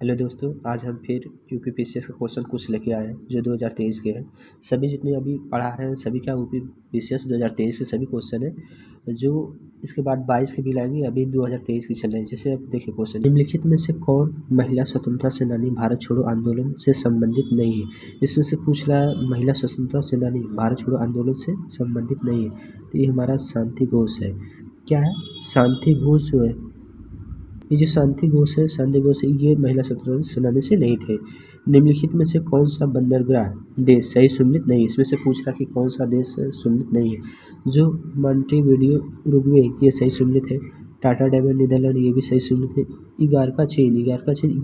Hello दोस्तों, आज हम फिर यूपीपीसीएस का क्वेश्चन कुछ लेके आए हैं जो 2023 के हैं। सभी जितने अभी पढ़ा रहे हैं सभी का यूपीपीसीएस 2023 के सभी क्वेश्चन है जो इसके बाद 22 के भी लाएंगे। अभी 2023 की चल रही है। जैसे अब देखिए क्वेश्चन, निम्नलिखित में से कौन महिला स्वतंत्रता सेनानी भारत छोड़ो आंदोलन से संबंधित नहीं है। इसमें से पूछ रहा है महिला स्वतंत्रता सेनानी भारत छोड़ो आंदोलन से संबंधित नहीं है, तो ये हमारा शांति घोष है। क्या है? शांति घोष जो है, ये जो शांति घोष है ये महिला स्वतंत्रता सेनानी से नहीं थे। निम्नलिखित में से कौन सा बंदरगाह देश सही सम्मिलित नहीं है। इसमें से पूछ रहा कि कौन सा देश सम्मिलित नहीं है। जो मॉन्टेविडियो उरुग्वे ये सही सम्मिलित है। टाटा डेमन नीदरलैंड ये भी सही सम्मिलित है। इगारका चीन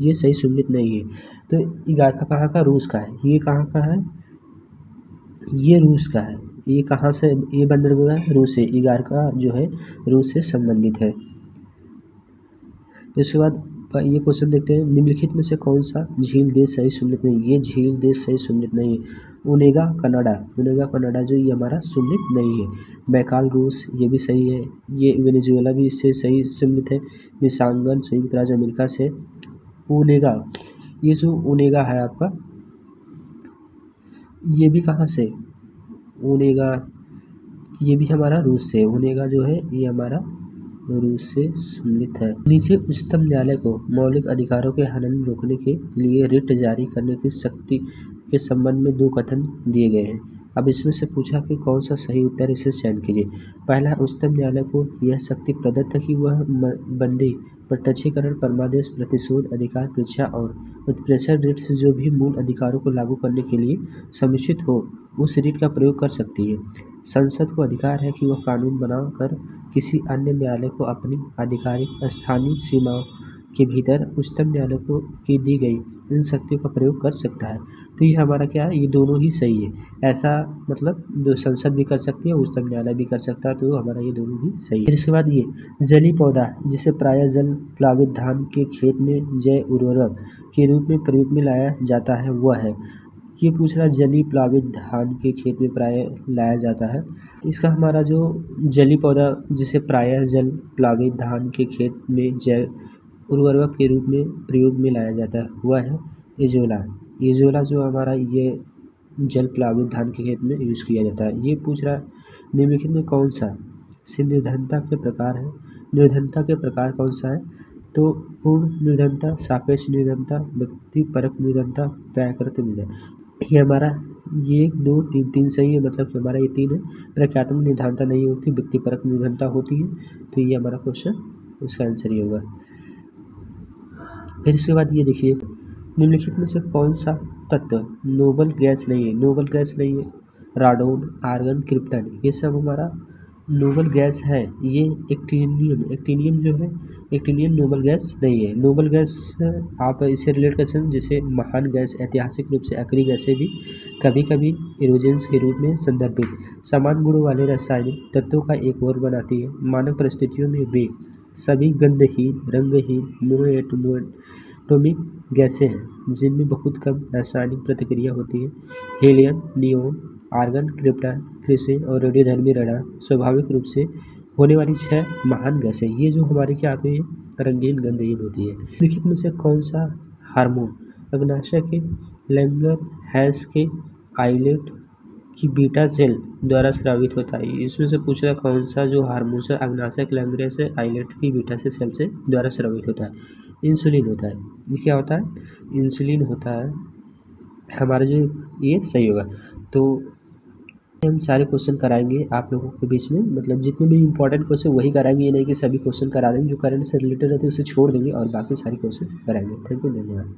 ये सही सम्मिलित नहीं है। तो इगारका कहाँ का? रूस का है। ये कहाँ का है? ये रूस का है। ये कहाँ से? ये बंदरगाह रूस से, इगारका जो है रूस से संबंधित है। इसके बाद ये क्वेश्चन देखते हैं, निम्नलिखित में से कौन सा झील देश सही सम्मिलित नहीं। ये झील देश सही सम्मिलित नहीं है। ओनेगा कनाडा जो ये हमारा सम्मिलित नहीं है। बैकाल रूस ये भी सही है। ये वेनेजुएला भी इससे सही सम्मिलित है। मिसांगन संयुक्त राज्य अमेरिका से। ओनेगा, ये जो ओनेगा है आपका, ये भी कहाँ से? ओनेगा ये भी हमारा रूस से। ओनेगा जो है ये हमारा रूस से सम्मिलित है। नीचे उच्चतम न्यायालय को मौलिक अधिकारों के हनन रोकने के लिए रिट जारी करने की शक्ति के संबंध में 2 कथन दिए गए हैं। अब इसमें से पूछा कि कौन सा सही उत्तर, इसे चयन कीजिए। पहला, उच्चतम न्यायालय को यह शक्ति प्रदत्त है कि वह बंदी, प्रत्यक्षीकरण, परमादेश, प्रतिशोध, अधिकार परीक्षा और उत्प्रेषण रिट से जो भी मूल अधिकारों को लागू करने के लिए समुचित हो उस रिट का प्रयोग कर सकती है। संसद को अधिकार है कि वह कानून बनाकर किसी अन्य न्यायालय को अपनी आधिकारिक स्थानीय सीमाओं के भीतर उच्चतम न्यायालय को की दी गई इन शक्तियों का प्रयोग कर सकता है। तो ये हमारा क्या है? ये दोनों ही सही है। ऐसा मतलब जो संसद भी कर सकती है, उच्चतम न्यायालय भी कर सकता है, तो हमारा ये दोनों ही सही है। फिर इसके बाद ये जलीय पौधा जिसे प्रायः जल प्लावित धान के खेत में जैव उर्वरक के रूप में प्रयोग में लाया जाता है वह है। ये पूछ रहा है जलीय प्लावित धान के खेत में प्रायः लाया जाता है। इसका हमारा जो जलीय पौधा जिसे प्रायः जल प्लावित धान के खेत में जैव उर्वरक के रूप में प्रयोग में लाया जाता है वह है एजोला जो हमारा ये जल प्लावित धान के खेत में यूज़ किया जाता है। ये पूछ रहा है निम्नलिखित में कौन सा से निर्धनता के प्रकार है। निर्धनता के प्रकार कौन सा है? तो पूर्ण निर्धनता, सापेक्ष निर्धनता, व्यक्तिपरक निर्धनता, प्राकृतिक निर्धनता। ये हमारा ये 2 3 सही है, मतलब कि हमारा ये 3 है। प्रख्यात्मक निर्धनता नहीं होती, व्यक्तिपरक निर्धनता होती है। तो ये हमारा क्वेश्चन, इसका आंसर ये होगा। फिर इसके बाद ये देखिए, निम्नलिखित में से कौन सा तत्व नोबल गैस नहीं है। राडोन, आर्गन, क्रिप्टन ये सब हमारा नोबल गैस है। ये एक्टिनियम जो है, एक्टिनियम नोबल गैस नहीं है। नोबल गैस आप इसे रिलेट कर सकते हैं जैसे महान गैस, ऐतिहासिक रूप से अक्रिय गैसें भी कभी कभी इरोजेंस के रूप में संदर्भित समान गुणों वाले रासायनिक तत्वों का एक और बनाती है। मानव परिस्थितियों में वे सभी गंधहीन, रंगहीन, मोनोएटॉमिक गैसें हैं जिनमें बहुत कम रासायनिक प्रतिक्रिया होती है। Helium, neon, argon, krypton, krypton और रेडियोधर्मी रेडान स्वाभाविक रूप से होने वाली 6 महान गैसें, ये जो हमारे क्या आती है? रंगीन गंधहीन होती है। निम्नलिखित में से कौन सा हार्मोन अग्नाशय के लैंगर हैस के आइलेट की बीटा सेल द्वारा स्रावित होता है। इसमें से पूछ रहा कौन सा जो हार्मोन है अग्नाशय के लैंगर से आइलेट की बीटा से सेल से द्वारा स्रावित होता है। इंसुलिन होता है। ये क्या होता है? इंसुलिन होता है हमारा जो, ये सही होगा। तो हम सारे क्वेश्चन कराएंगे आप लोगों के बीच में, मतलब जितने भी इंपॉर्टेंट क्वेश्चन वही कराएंगे। ये नहीं कि सभी क्वेश्चन करा देंगे। जो करंट से रिलेटेड रहते हैं उसे छोड़ देंगे और बाकी सारे क्वेश्चन कराएंगे। थैंक यू, धन्यवाद।